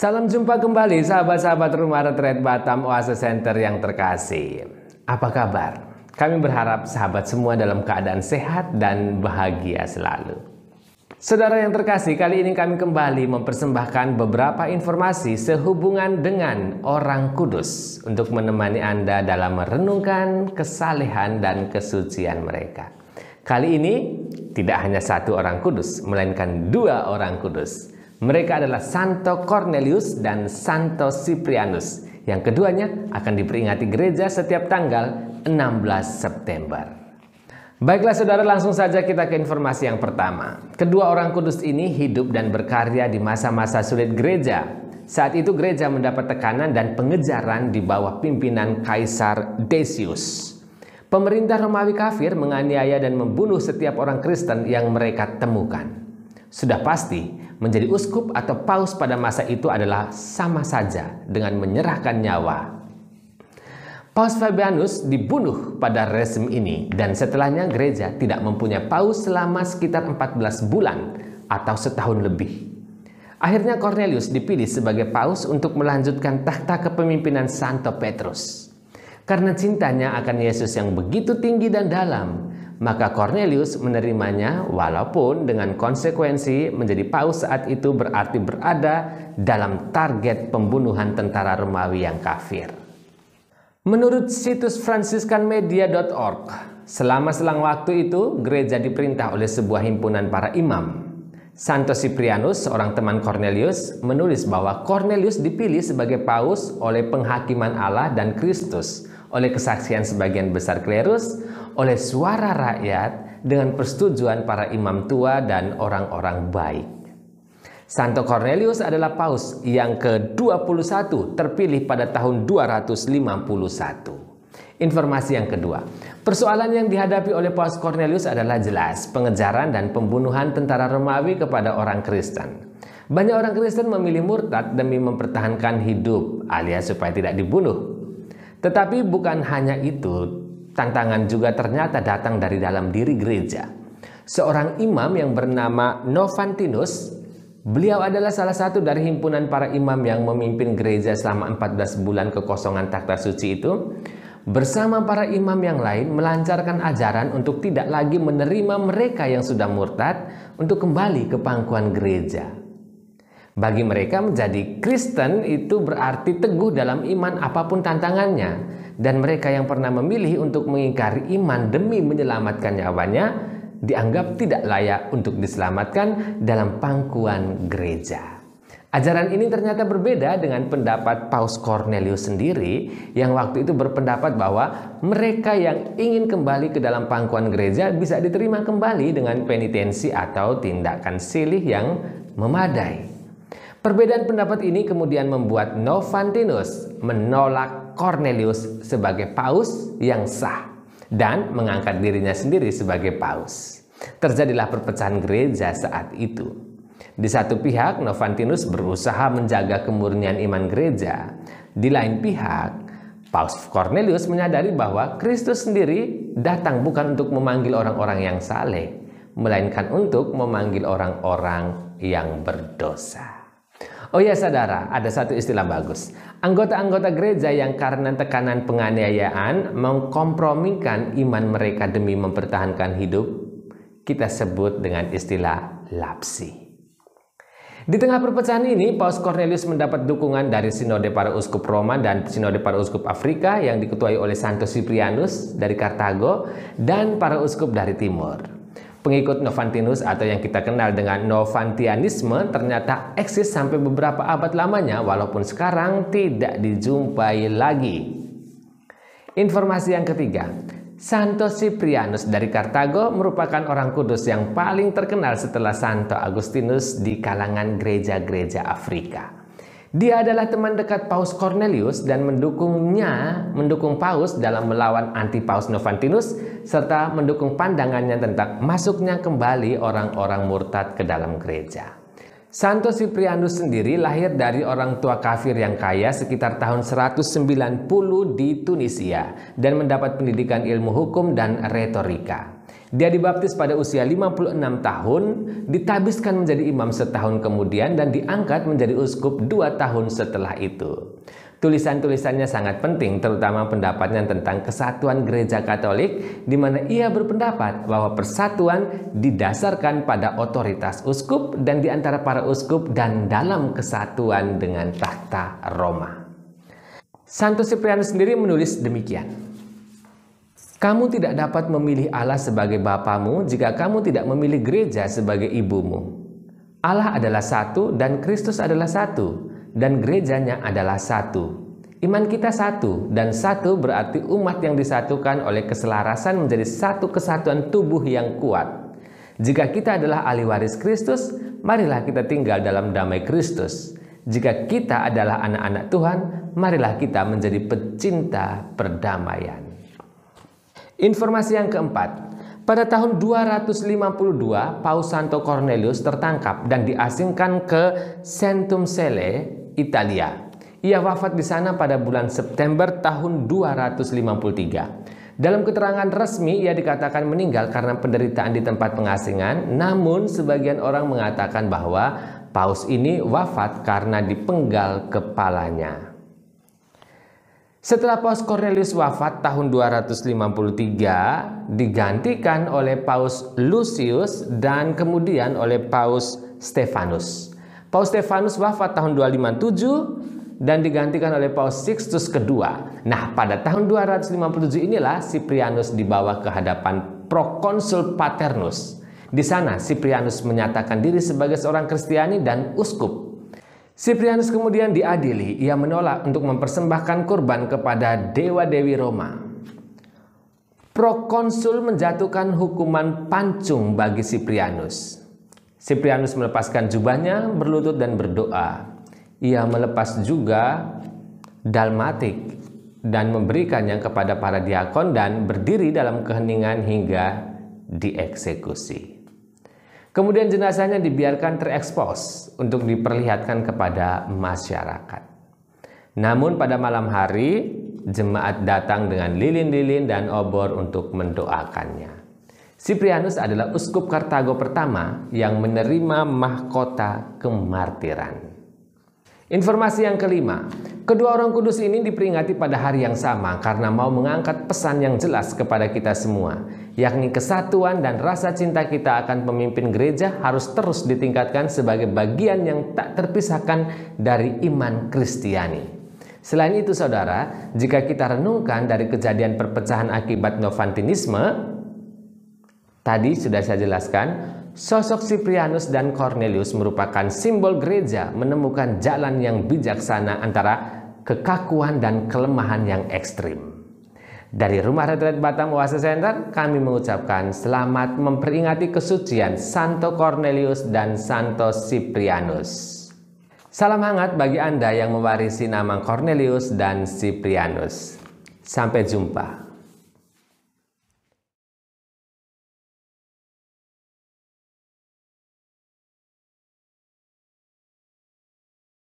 Salam jumpa kembali sahabat-sahabat Rumah Retreat Batam Oase Center yang terkasih. Apa kabar? Kami berharap sahabat semua dalam keadaan sehat dan bahagia selalu. Saudara yang terkasih, kali ini kami kembali mempersembahkan beberapa informasi sehubungan dengan orang kudus untuk menemani Anda dalam merenungkan kesalehan dan kesucian mereka. Kali ini tidak hanya satu orang kudus, melainkan dua orang kudus. Mereka adalah Santo Cornelius dan Santo Cyprianus. Yang keduanya akan diperingati gereja setiap tanggal 16 September. Baiklah saudara, langsung saja kita ke informasi yang pertama. Kedua orang kudus ini hidup dan berkarya di masa-masa sulit gereja. Saat itu gereja mendapat tekanan dan pengejaran di bawah pimpinan Kaisar Decius. Pemerintah Romawi kafir menganiaya dan membunuh setiap orang Kristen yang mereka temukan. Sudah pasti, menjadi uskup atau paus pada masa itu adalah sama saja dengan menyerahkan nyawa. Paus Fabianus dibunuh pada rezim ini dan setelahnya gereja tidak mempunyai paus selama sekitar 14 bulan atau setahun lebih. Akhirnya Cornelius dipilih sebagai paus untuk melanjutkan tahta kepemimpinan Santo Petrus. Karena cintanya akan Yesus yang begitu tinggi dan dalam, maka Cornelius menerimanya walaupun dengan konsekuensi menjadi paus saat itu berarti berada dalam target pembunuhan tentara Romawi yang kafir. Menurut situs franciscanmedia.org, selama selang waktu itu gereja diperintah oleh sebuah himpunan para imam. Santo Cyprianus, seorang teman Cornelius, menulis bahwa Cornelius dipilih sebagai paus oleh penghakiman Allah dan Kristus, oleh kesaksian sebagian besar klerus, oleh suara rakyat, dengan persetujuan para imam tua dan orang-orang baik. Santo Cornelius adalah paus yang ke-21 terpilih pada tahun 251. Informasi yang kedua, persoalan yang dihadapi oleh Paus Cornelius adalah jelas pengejaran dan pembunuhan tentara Romawi kepada orang Kristen. Banyak orang Kristen memilih murtad demi mempertahankan hidup alias supaya tidak dibunuh. Tetapi bukan hanya itu, tantangan juga ternyata datang dari dalam diri gereja. Seorang imam yang bernama Novantinus, beliau adalah salah satu dari himpunan para imam yang memimpin gereja selama 14 bulan kekosongan takhta suci itu, bersama para imam yang lain melancarkan ajaran untuk tidak lagi menerima mereka yang sudah murtad untuk kembali ke pangkuan gereja. Bagi mereka menjadi Kristen itu berarti teguh dalam iman apapun tantangannya, dan mereka yang pernah memilih untuk mengingkari iman demi menyelamatkan nyawanya dianggap tidak layak untuk diselamatkan dalam pangkuan gereja. Ajaran ini ternyata berbeda dengan pendapat Paus Cornelius sendiri yang waktu itu berpendapat bahwa mereka yang ingin kembali ke dalam pangkuan gereja bisa diterima kembali dengan penitensi atau tindakan silih yang memadai. Perbedaan pendapat ini kemudian membuat Novantinus menolak Cornelius sebagai paus yang sah dan mengangkat dirinya sendiri sebagai paus. Terjadilah perpecahan gereja saat itu. Di satu pihak, Novantinus berusaha menjaga kemurnian iman gereja. Di lain pihak, Paus Cornelius menyadari bahwa Kristus sendiri datang bukan untuk memanggil orang-orang yang saleh, melainkan untuk memanggil orang-orang yang berdosa. Oh ya saudara, ada satu istilah bagus. Anggota-anggota gereja yang karena tekanan penganiayaan mengkompromikan iman mereka demi mempertahankan hidup, kita sebut dengan istilah lapsi. Di tengah perpecahan ini, Paus Cornelius mendapat dukungan dari Sinode para Uskup Roma dan Sinode para Uskup Afrika yang diketuai oleh Santo Cyprianus dari Kartago dan para uskup dari Timur. Pengikut Novantinus atau yang kita kenal dengan Novantianisme ternyata eksis sampai beberapa abad lamanya walaupun sekarang tidak dijumpai lagi. Informasi yang ketiga, Santo Cyprianus dari Kartago merupakan orang kudus yang paling terkenal setelah Santo Agustinus di kalangan gereja-gereja Afrika. Dia adalah teman dekat Paus Cornelius dan mendukung Paus dalam melawan anti-Paus Novantinus serta mendukung pandangannya tentang masuknya kembali orang-orang murtad ke dalam gereja. Santo Siprianus sendiri lahir dari orang tua kafir yang kaya sekitar tahun 190 di Tunisia dan mendapat pendidikan ilmu hukum dan retorika. Dia dibaptis pada usia 56 tahun, ditabiskan menjadi imam setahun kemudian dan diangkat menjadi uskup 2 tahun setelah itu. Tulisan-tulisannya sangat penting, terutama pendapatnya tentang kesatuan gereja Katolik, di mana ia berpendapat bahwa persatuan didasarkan pada otoritas uskup dan di antara para uskup dan dalam kesatuan dengan takhta Roma. Santo Siprianus sendiri menulis demikian. Kamu tidak dapat memilih Allah sebagai bapamu jika kamu tidak memilih gereja sebagai ibumu. Allah adalah satu dan Kristus adalah satu. Dan gerejanya adalah satu. Iman kita satu, dan satu berarti umat yang disatukan oleh keselarasan menjadi satu kesatuan tubuh yang kuat. Jika kita adalah ahli waris Kristus, marilah kita tinggal dalam damai Kristus. Jika kita adalah anak-anak Tuhan, marilah kita menjadi pecinta perdamaian. Informasi yang keempat. Pada tahun 252, Paus Santo Cornelius tertangkap dan diasingkan ke Centum Celle, Italia. Ia wafat di sana pada bulan September tahun 253. Dalam keterangan resmi ia dikatakan meninggal karena penderitaan di tempat pengasingan, namun sebagian orang mengatakan bahwa Paus ini wafat karena dipenggal kepalanya. Setelah Paus Cornelius wafat tahun 253, digantikan oleh Paus Lucius dan kemudian oleh Paus Stephanus. Paus Stephanus wafat tahun 257 dan digantikan oleh Paus Sixtus II. Nah, pada tahun 257 inilah Siprianus dibawa ke hadapan Prokonsul Paternus. Di sana Siprianus menyatakan diri sebagai seorang Kristiani dan uskup. Siprianus kemudian diadili. Ia menolak untuk mempersembahkan kurban kepada dewa-dewi Roma. Prokonsul menjatuhkan hukuman pancung bagi Siprianus. Siprianus melepaskan jubahnya, berlutut dan berdoa. Ia melepas juga dalmatik dan memberikannya kepada para diakon dan berdiri dalam keheningan hingga dieksekusi. Kemudian jenazahnya dibiarkan terekspos untuk diperlihatkan kepada masyarakat. Namun pada malam hari, jemaat datang dengan lilin-lilin dan obor untuk mendoakannya. Siprianus adalah uskup Kartago pertama yang menerima mahkota kemartiran. Informasi yang kelima, kedua orang kudus ini diperingati pada hari yang sama karena mau mengangkat pesan yang jelas kepada kita semua, yakni kesatuan dan rasa cinta kita akan pemimpin gereja harus terus ditingkatkan sebagai bagian yang tak terpisahkan dari iman Kristiani. Selain itu saudara, jika kita renungkan dari kejadian perpecahan akibat Novantinisme, tadi sudah saya jelaskan, sosok Siprianus dan Cornelius merupakan simbol gereja menemukan jalan yang bijaksana antara kekakuan dan kelemahan yang ekstrim. Dari Rumah Retret Batam Oase Center, kami mengucapkan selamat memperingati kesucian Santo Cornelius dan Santo Siprianus. Salam hangat bagi Anda yang mewarisi nama Cornelius dan Siprianus. Sampai jumpa.